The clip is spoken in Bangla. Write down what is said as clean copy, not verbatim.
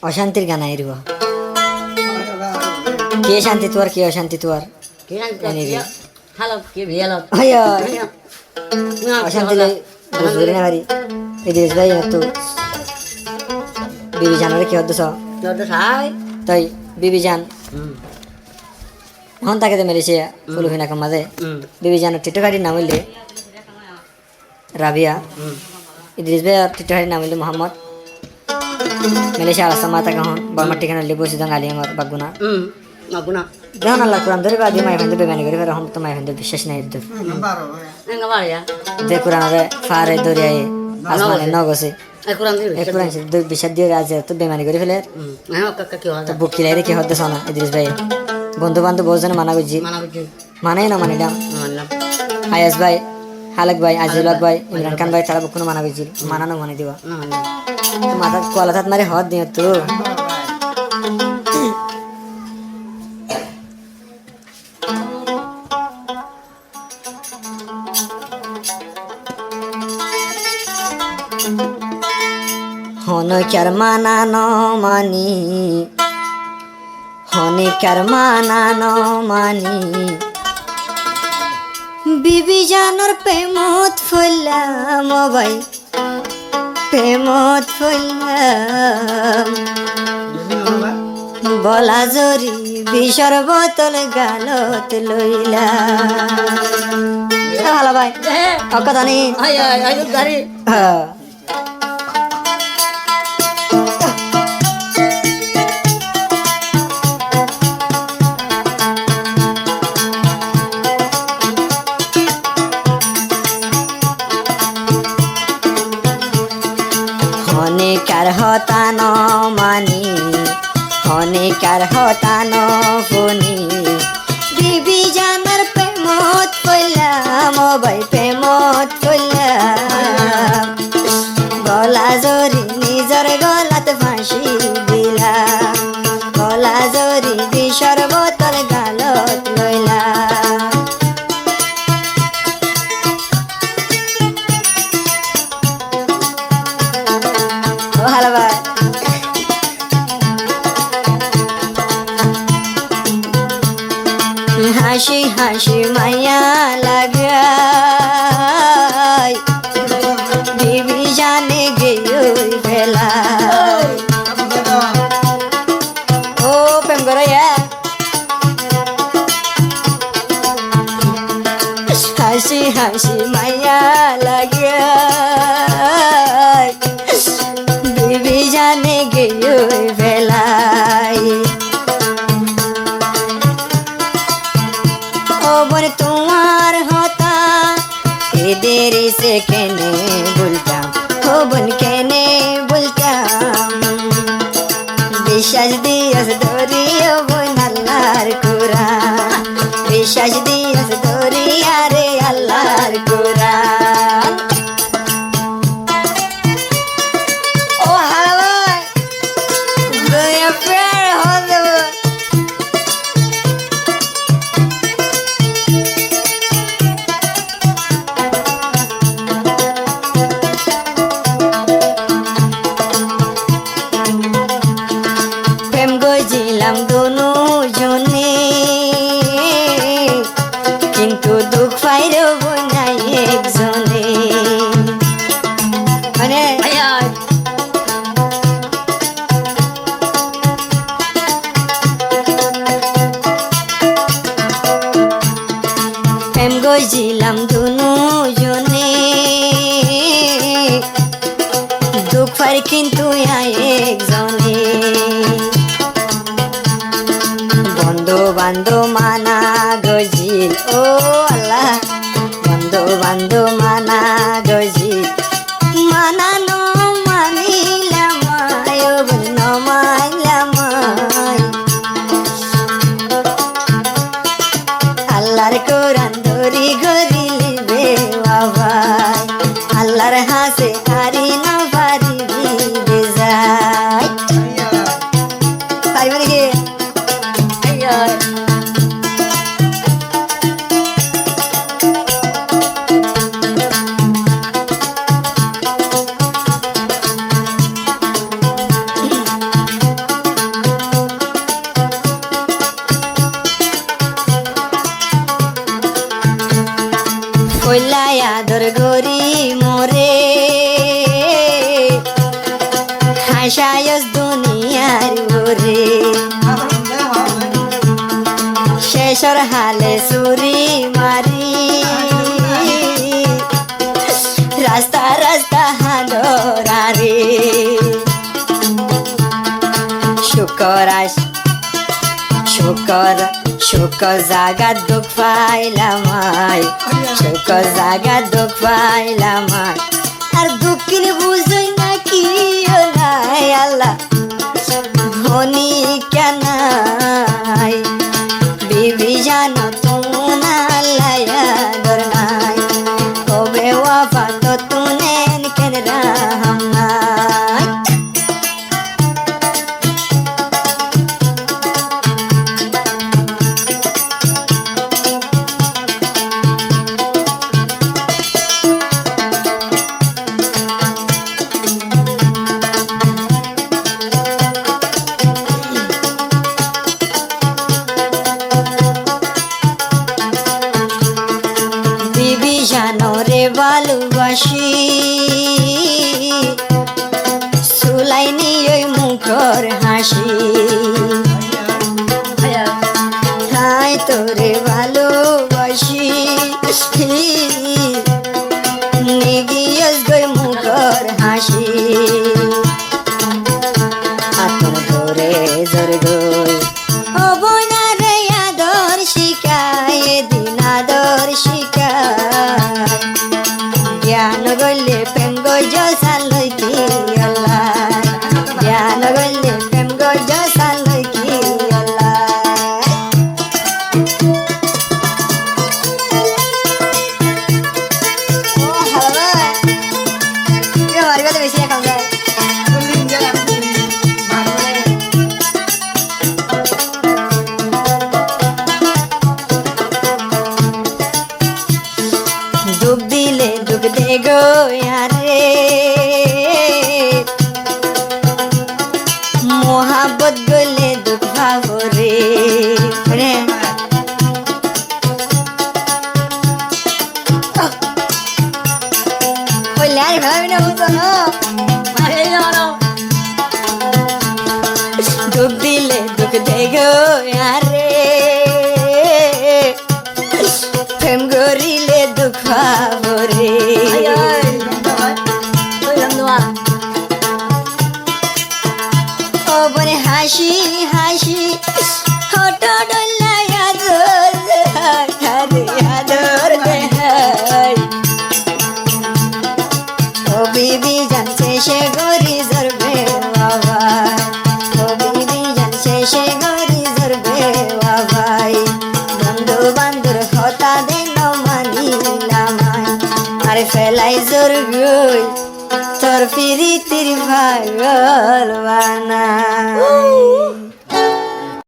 অশান্তির গান আইরিব কে শান্তি তোর কে অশান্তি তোর অশান্তি বুঝবি না ভারি ইদ্রিস ভাই তো বিবি জানারে কি হদ্দছ তাই বিবি জান হন তাকে তো মেরেছে ফুলুহিনা কমাদে বিবি জান টিটোকাটির নাম হইলে রাবিয়া ইদ্রিস ভাই টিটোকাটির নাম হইলে মোহাম্মদ মেলেশিয়া আলাসা মাতা কাহন বামার ঠিকানা লিবো সিদং আলিয়াঙ্গর বাগুনা দেখুন আল্লাহ কোরআন ধরে বাদি মাই ফেন্দে বেমানি করে ফেরা হন তো মাই ফেন্দে বিশ্বাস নাই ইদ্দুর যে কোরআন রে ফারে দরিয়ায় আসমানে নগছে কোরআন বিশ্বাস দিয়ে রাজে তো বেমানি করে ফেলে তো বুকি লাইরে কি হদ্দে সোনা ইদ্রিস ভাই বন্ধু বান্ধব বহুজনে মানা করছি মানাই না মানিলাম আয়াস ভাই হালেক ভাই আজিউল ভাই ইমরান খান ভাই তারা কোনো মানা করছিল মানানো মানে দিবা মাথা কলাথাত মারে হদ দিও তো হনকার মানানো মানি হনকার মানানো মানি বিবি জানোর প্রেমত ফুললাম ভাই প্রেমত ফুললাম বলা জরি বিষর বোতল গালত লইলা ভালো ভাই কথা নেই হ্যাঁ হনিকার হতান মানি হনিকার হতান ফনি বিবি জানার প্রেমত কইলাম ভাই প্রেমত কইলাম গলা জরি নিজর গলাত ফাঁসি দিলাম গলা জরি বিষর বোতল গালত লইলাম ভালো ভাই হাসি হাসি মায়া লাগাই বিবি জানে গেই ফেলা ও প্রেম করো হাসি হাসি মায়া লাগাই বিবি জানে গেই ফেলাই ও বল তোমার হতা এদের সে কেনে বলতাম ও বোন কেনে বলতাম বিশ্বাস দিয়াস ধরি ও বোন আল্লাহর কোরআন বিশ্বাস দিয়াস ধরি আরে আল্লাহর কোরআন গজিলাম দোনো জনে কিন্তু দুঃখ পাইরব নাই একজনে মানে প্রেম গজিলাম দোনো জনে দুঃখ পাই কিন্তু একজনে বন্ধু মানা গজিল ও আল্লাহ বন্ধু মানা গজিল মানানো মানিলাম মাইলাম আল্লাহর কোরআন ধরি গরিলিবে বাবাই আল্লাহর হাসে হারি না পারি যায় পারিব নাকি হাসায়স দুনিয়ার ওরে শেষর হালে চুরি মারি রাস্তা রাস্তা হাঁদরারে শুকর জাগা দুঃখ পাইলাম শুকর জাগা দুঃখ পাইলাম আর দুঃখিন বুঝই না কি নাই আল্লাহ হনি কেন বিবি জানো তুনা লায়া দর নাই কবে ওয়াফা তো তুনেন কেন রাম নাই জানরে ভালোবাসি সুলাইনি ওই মুখর হাসি হাই তোরে ভালোবাসি নিগিয়স গই মুখর হাসি আতর ধরে জোর গই ও বইনা রে আদর শিখায় দিন আদর শিখায় জ্ঞান গলে প্রেম গজ সালই কি আল্লাহ জ্ঞান গলে প্রেম গজ সালই কি আল্লাহ ও হ্যালো কে মারি বলে বেশি এখন যায় দুঃখ দিলে দুঃখ দে গো আরে মোহাব্বত গলে দুঃখ ভাবো রে বললে আর ভাবি না বুঝো না দুঃখ দিলে দুঃখ দে গো আরে প্রেম গরিলে দুঃখ পাবো রে ও বনে হাসি হাসি হট ডলাই আদর হারে আদর দেহাই ও বিবি জানছে সে গরি জরবে বাবা ও বিবি জানছে সে গরি জরবে বাবাই বন্ধু বান্ধুর কথা দেন মানিলাম আরে ফেলাই জোর গই তোর পিরিতির ভাগল বানা